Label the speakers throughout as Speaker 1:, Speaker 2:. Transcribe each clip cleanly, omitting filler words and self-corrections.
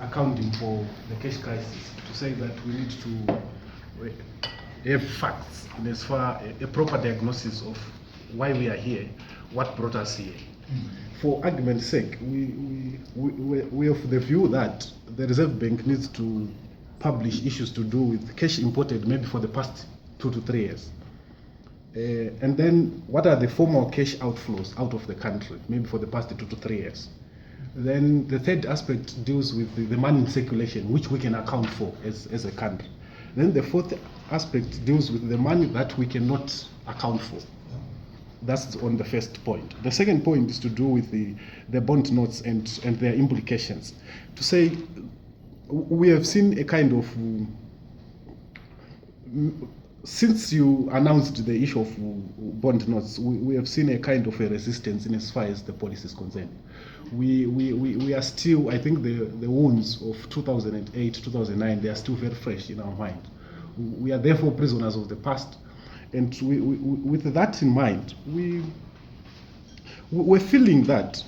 Speaker 1: accounting for the cash crisis, to say that we need to have facts in as far a proper diagnosis of why we are here, what brought us here. For argument's sake, we have the view that the Reserve Bank needs to publish issues to do with cash imported maybe for the past 2 to 3 years. And then what are the formal cash outflows out of the country, maybe for the past 2 to 3 years. Then the third aspect deals with the money in circulation, which we can account for as a country. Then the fourth aspect deals with the money that we cannot account for. That's on the first point. The second point is to do with the bond notes and their implications. To say, we have seen a kind of, since you announced the issue of bond notes, we have seen a kind of a resistance in as far as the policy is concerned. We are still, I think the wounds of 2008, 2009, they are still very fresh in our mind. We are therefore prisoners of the past. And with that in mind, we're feeling that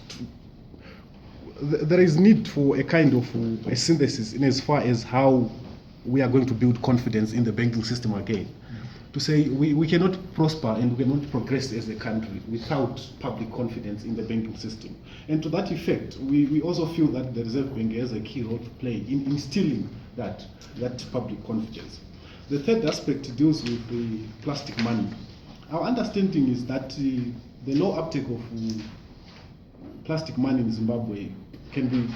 Speaker 1: there is need for a kind of a synthesis in as far as how we are going to build confidence in the banking system again. To say we cannot prosper and we cannot progress as a country without public confidence in the banking system. And to that effect, we also feel that the Reserve Bank has a key role to play in instilling that public confidence. The third aspect deals with the plastic money. Our understanding is that the low uptake of plastic money in Zimbabwe can be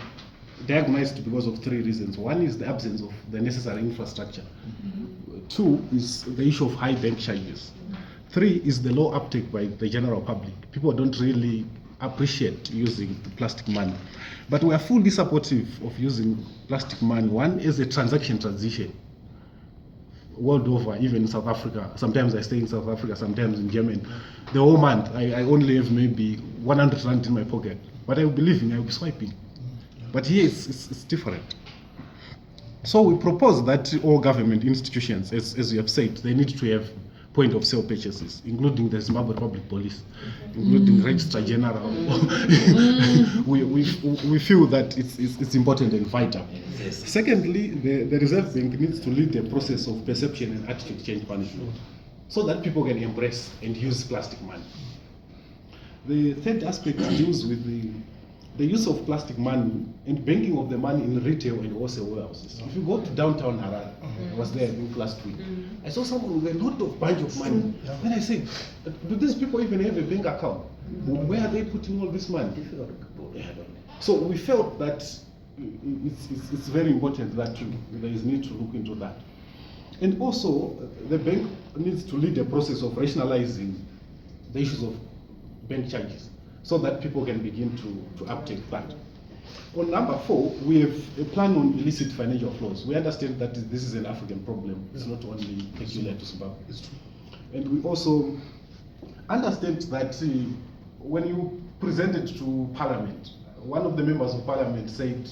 Speaker 1: diagnosed because of 3 reasons. One is the absence of the necessary infrastructure. 2 is the issue of high bank charges. 3 is the low uptake by the general public. People don't really appreciate using plastic money. But we are fully supportive of using plastic money. One is a transaction transition. World over, even in South Africa. Sometimes I stay in South Africa, sometimes in Germany. The whole month, I only have maybe 100 rand in my pocket. But I will be leaving, I will be swiping. But here it's different. So we propose that all government institutions, as you have said, they need to have point of sale purchases, including the Zimbabwe Public Police, including Registrar General. we feel that it's important and vital.
Speaker 2: Yes.
Speaker 1: Secondly, the Reserve Bank needs to lead the process of perception and attitude change management so that people can embrace and use plastic money. The third aspect deals with the use of plastic money and banking of the money in retail and wholesale warehouses. If you go to downtown Harare, I was there last week, I saw someone with a lot of bunch of money. Then I said, do these people even have a bank account? Where are they putting all this money? So we felt that it's very important that there is need to look into that. And also, the bank needs to lead the process of rationalizing the issues of bank charges, so that people can begin to uptake that. On number 4, we have a plan on illicit financial flows. We understand that this is an African problem. It's not only peculiar to Zimbabwe. It's true. And we also understand that when you presented to Parliament, one of the members of Parliament said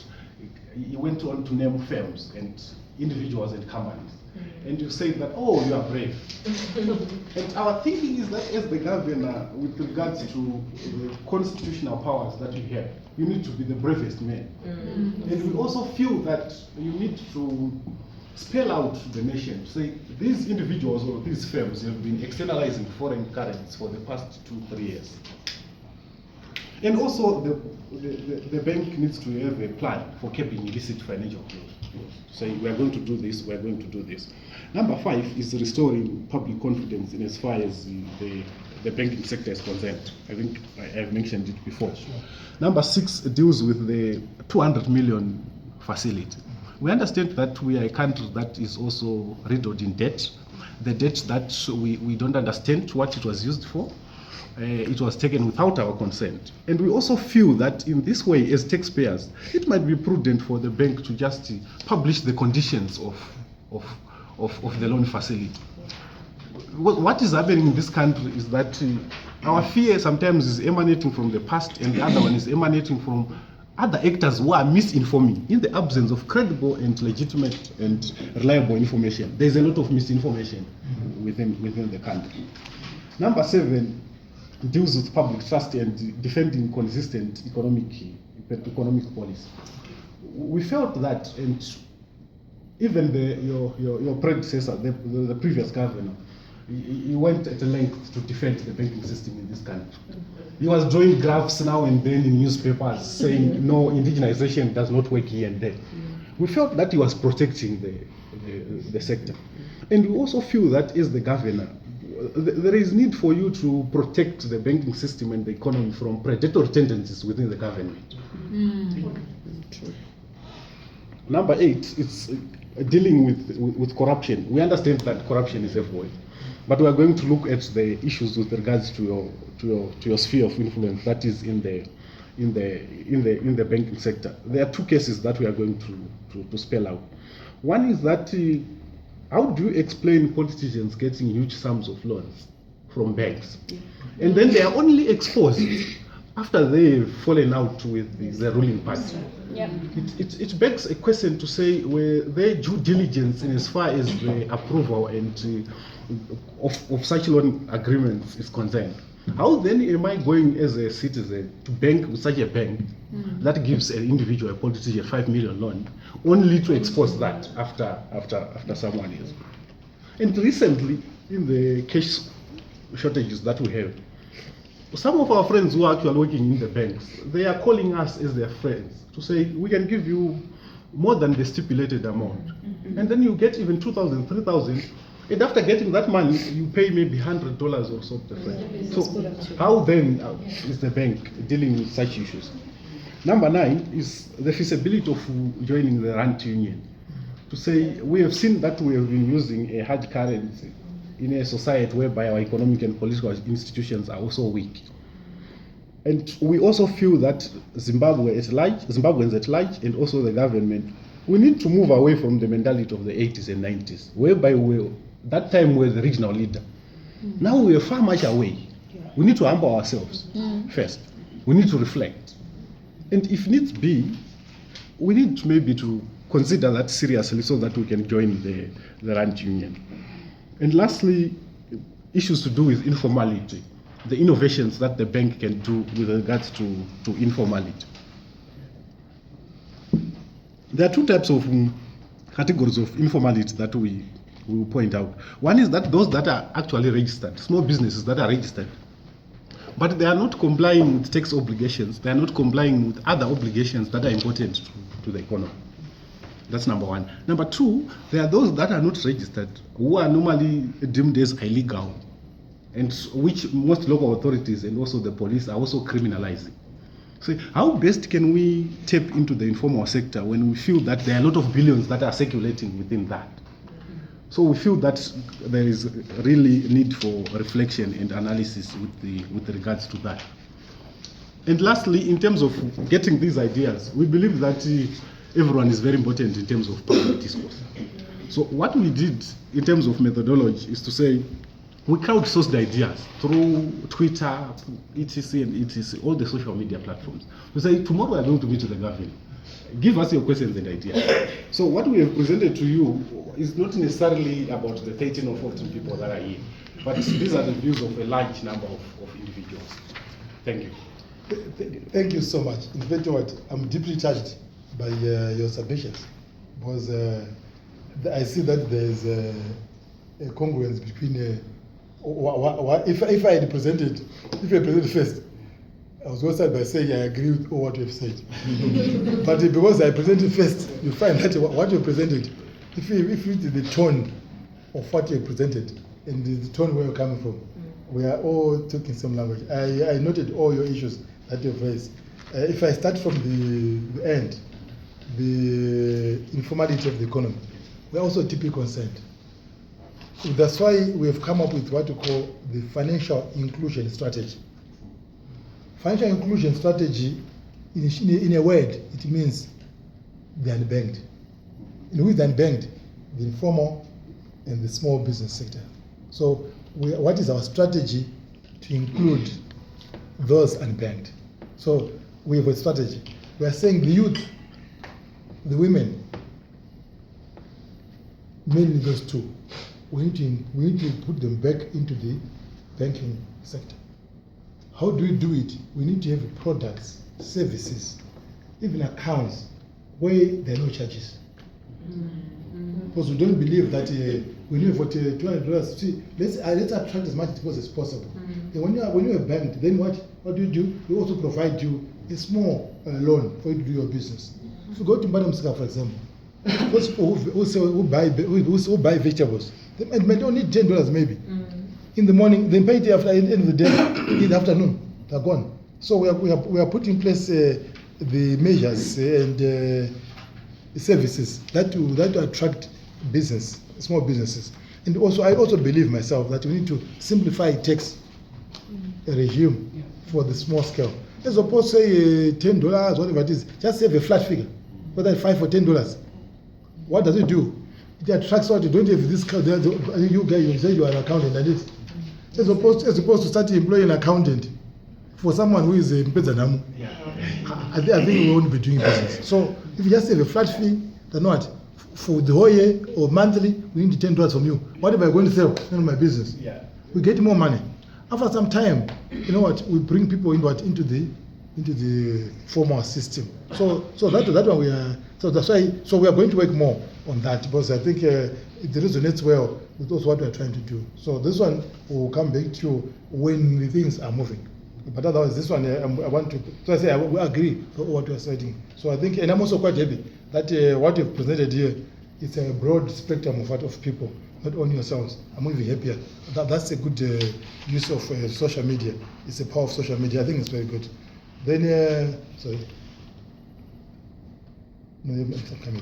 Speaker 1: he went on to name firms and individuals and companies. And you say that, oh, you are brave. And our thinking is that as the governor, with regards to the constitutional powers that you have, you need to be the bravest man. And we also feel that you need to spell out to the nation, say these individuals or these firms have been externalizing foreign currencies for the past 2-3 years. And also the bank needs to have a plan for keeping illicit financial flows. Say we are going to do this, we are going to do this. Number 5 is restoring public confidence in as far as the banking sector is concerned. I think I have mentioned it before. Sure. Number 6 deals with the 200 million facility. We understand that we are a country that is also riddled in debt. The debt that we don't understand what it was used for. It was taken without our consent. And we also feel that in this way, as taxpayers, it might be prudent for the bank to just publish the conditions of the loan facility. What is happening in this country is that our fear sometimes is emanating from the past, and the other one is emanating from other actors who are misinforming. In the absence of credible and legitimate and reliable information, there's a lot of misinformation within the country. Number 7 deals with public trust and defending consistent economic policy. we felt that, and even your predecessor, the previous governor, he went at length to defend the banking system in this country. He was drawing graphs now and then in newspapers saying, no, indigenization does not work here and there. We felt that he was protecting the sector. And we also feel that as the governor, there is need for you to protect the banking system and the economy from predatory tendencies within the government. Number 8, it's dealing with corruption. We understand that corruption is everywhere, but we are going to look at the issues with regards to your sphere of influence, that is in the banking sector. There are 2 cases that we are going to spell out. One is that how do you explain politicians getting huge sums of loans from banks, and then they are only exposed after they've fallen out with the ruling party?
Speaker 2: Yeah.
Speaker 1: It begs a question to say, were their due diligence in as far as the approval and of such loan agreements is concerned? How then am I going as a citizen to bank with such a bank that gives an individual, a politician, 5 million loan, only to expose that after someone else? And recently, in the cash shortages that we have, some of our friends who are actually working in the banks, they are calling us as their friends to say, we can give you more than the stipulated amount. And then you get even 2,000, 3,000. And after getting that money, you pay maybe $100 or so to the friend. So how then is the bank dealing with such issues? Number 9 is the feasibility of joining the rand union. To say, we have seen that we have been using a hard currency in a society whereby our economic and political institutions are also weak. And we also feel that Zimbabweans at large, and also the government, we need to move away from the mentality of the 80s and 90s, whereby that time we were the regional leader. Now we are far much away. We need to humble ourselves first. We need to reflect. And if needs be, we need maybe to consider that seriously so that we can join the rand union. And lastly, issues to do with informality, the innovations that the bank can do with regards to informality. There are 2 types of categories of informality that we will point out. One is that those that are actually registered, small businesses that are registered, but they are not complying with tax obligations, they are not complying with other obligations that are important to the economy. That's number 1. Number 2, there are those that are not registered, who are normally deemed as illegal, and which most local authorities and also the police are also criminalizing. So how best can we tap into the informal sector when we feel that there are a lot of billions that are circulating within that? So we feel that there is really need for reflection and analysis with regards to that. And lastly, in terms of getting these ideas, we believe that everyone is very important in terms of public discourse. So what we did in terms of methodology is to say, we crowdsourced ideas through Twitter, etc. and etc., all the social media platforms. We say, tomorrow we are going to meet with the government. Give us your questions and ideas. So what we have presented to you is not necessarily about the 13 or 14 people that are here, but these are the views of a large number of individuals. Thank you.
Speaker 3: Thank you so much. In fact, I'm deeply touched by your submissions, because I see that there is a congruence between if I presented first, I was going to start by saying I agree with all what you have said. But because I presented first, you find that what you presented, if you did the tone of what you presented and the tone where you're coming from, we are all talking some language. I noted all your issues that you've raised. If I start from the end, the informality of the economy, we're also deeply concerned. That's why we have come up with what we call the financial inclusion strategy. Financial inclusion strategy, in a word, it means the unbanked. And with the unbanked, the informal and the small business sector. So what is our strategy to include those unbanked? So we have a strategy. We are saying the youth, the women, mainly those 2, we need to put them back into the banking sector. How do we do it? We need to have products, services, even accounts where there are no charges. Because we don't believe that when you have got $200, see, let's attract as much deposits as possible. Then when you're a bank, then what do? We also provide you a small loan for you to do your business. If you go to Madam Sika, for example, those people who buy vegetables, they might only need $10 maybe. In the morning, they pay it after at the end of the day, in the afternoon, they're gone. So we are putting in place the measures and services that to attract business, small businesses. And also, I also believe myself that we need to simplify tax regime for the small scale. As opposed to say $10, whatever it is, just have a flat figure, whether it's $5 or $10. What does it do? It attracts what you don't have this. You guys, you say you are an accountant, and it. As opposed to start employing an accountant for someone who is a Mpezanamu. I think we won't be doing business. So if you just have a flat fee, then what? For the whole year or monthly, we need $10 from you. Whatever you're going to sell, none of my business. We get more money. After some time, you know what? We bring people into the formal system. So that one we are. So that's why. So we are going to work more on that because I think it resonates well with also what we are trying to do. So this one will come back to when the things are moving. But otherwise, this one I want to. So I say we agree with what we are saying. So I think, and I'm also quite happy that what you've presented here is a broad spectrum of people, not only yourselves. I'm even happier. That's a good use of social media. It's a power of social media. I think it's very good. Then, sorry. No, I'm not coming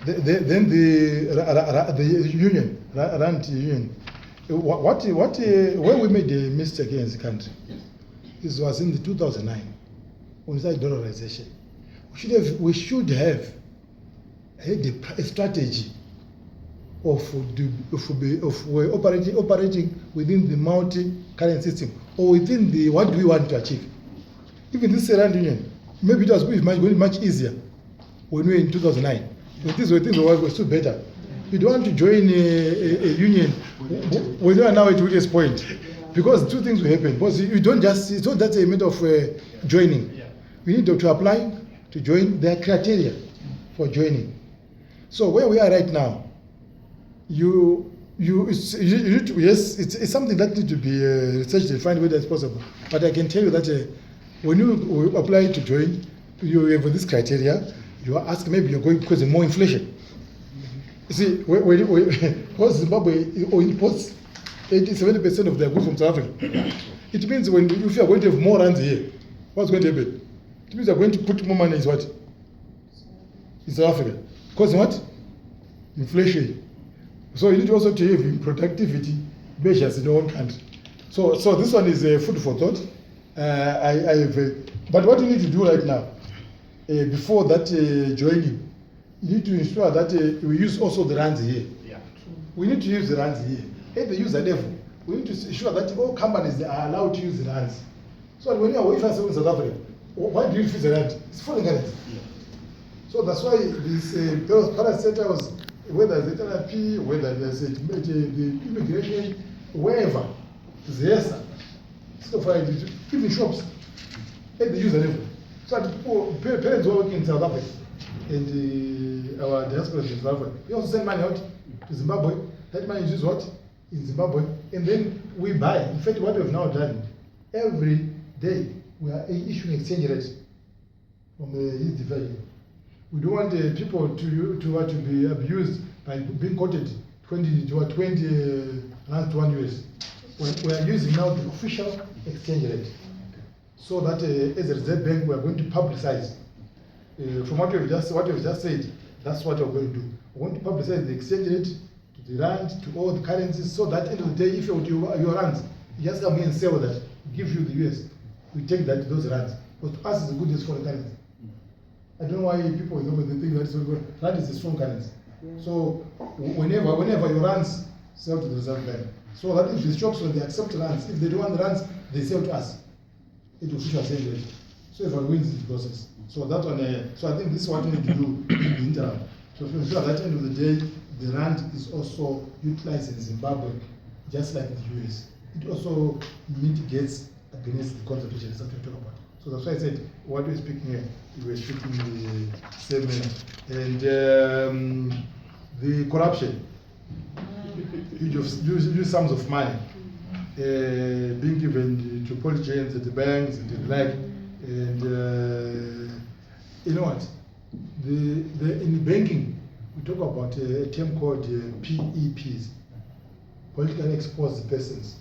Speaker 3: there. Then the union, RAND union. Where we made a mistake here in the country, this was in the 2009 when we started dollarization. We should have had a strategy of operating within the multi-currency system or within the what do we want to achieve. Even this RAND union, maybe it was much easier when we were in 2009. When things were still better. You don't want to join a union when you are now at Williams Point. Because two things will happen. Because you don't just, it's not that a matter of joining. We need to apply to join. There are criteria for joining. So where we are right now, yes, it's something that needs to be researched and find whether it's possible. But I can tell you that when you apply to join, you have this criteria. You are asked, maybe you're going because of more inflation. You see, because Zimbabwe imports 70% of their goods from South Africa. It means if you are going to have more rands here, what's going to happen? It means you are going to put more money in what? In South Africa. Because what? Inflation. So you need also to have productivity measures in your own country. So this one is food for thought. But what you need to do right now, before that joining, you need to ensure that we use also the rands here. We need to use the rands here. At the user level, we need to ensure that all companies are allowed to use the rands. So when you are wafers in South Africa, why do you use the rand? It's foreign currency. So that's why this parastatals, whether it's NRP, whether there's the immigration, wherever, ZESA, even shops, at the user level. So that parents who are working in South Africa and our diaspora in South Africa, we also send money out to Zimbabwe. That money is used what? In Zimbabwe. And then we buy. In fact, what we've now done, every day we are issuing exchange rates from the East Value. We don't want people to be abused by being quoted 20 rands to 1 US. We are using now the official exchange rate. So that as a Reserve Bank, we are going to publicize. From what you've just said, that's what we're going to do. We're going to publicize the exchange rate to the rand, to all the currencies, so that at the end of the day, if your rands, you just come here and sell that, give you the US, we take those rands. Because to us, it's a good as foreign currency. I don't know why people think that it's good. Rand is a strong currency. So whenever your rands sell to the Reserve Bank, so that if the shops, when they accept rands, if they don't want the rands, they sell to us. It will official exchange rate. So everyone wins the process. So that one. So I think this is what we need to do in the interim. So to ensure that at the end of the day, the rand is also utilized in Zimbabwe, just like the US. It also mitigates against the concentration that we talk about. So that's why I said what we're speaking here, we were speaking in the same manner. And the corruption, huge sums of money being given to politicians at the banks and the like. And you know what? In banking, we talk about a term called PEPs, politically exposed persons.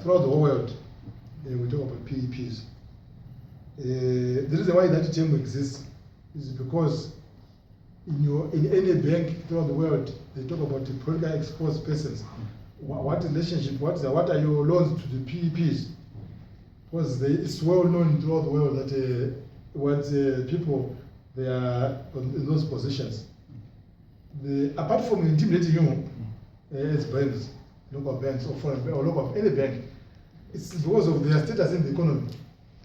Speaker 3: Throughout the whole world, we talk about PEPs. The reason why that term exists is because in any bank throughout the world, they talk about the politically exposed persons. What relationship, what are your loans to the PEPs? Because it's well known throughout the world that once people they are in those positions, apart from intimidating you as banks, local banks or foreign bank or local any bank, it's because of their status in the economy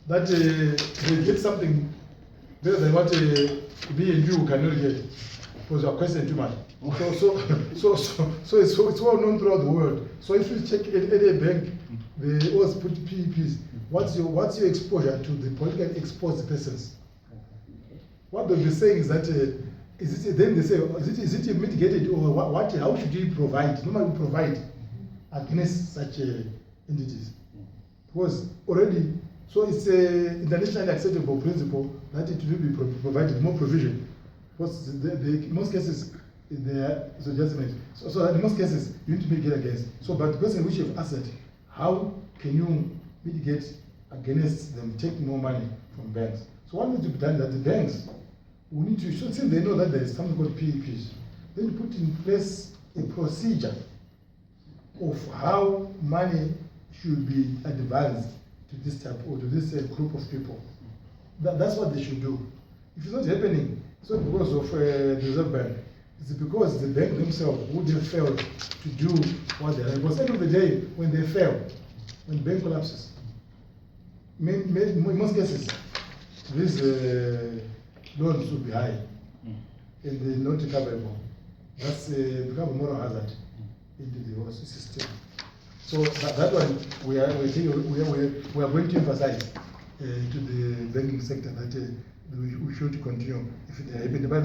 Speaker 3: that they get something better than what me and you cannot get because you are questioning too much. So it's well known throughout the world. So if you check any bank, they always put PEPs. What's your exposure to the politically exposed persons? What they'll be saying is that then they say, is it mitigated or what? How should you provide? Normally provide against such entities, because already. So it's an internationally acceptable principle that it will be provided more provision. Because in most cases, so in most cases you need to mitigate against. So, but the question which you've asked, how can you mitigate against them taking more money from banks? So what needs to be done that the banks will need to, since they know that there is something called PEPs, then put in place a procedure of how money should be advanced to this type or to this group of people. That's what they should do. If it's not happening, it's not because of the Reserve Bank. It's because the bank themselves would have failed to do what they are. Because at the end of the day, when they fail, when the bank collapses, in most cases, these loans will be high and they're not recoverable. That's become a moral hazard into the whole system. So that one we are going to emphasize to the banking sector that we should continue if it happens.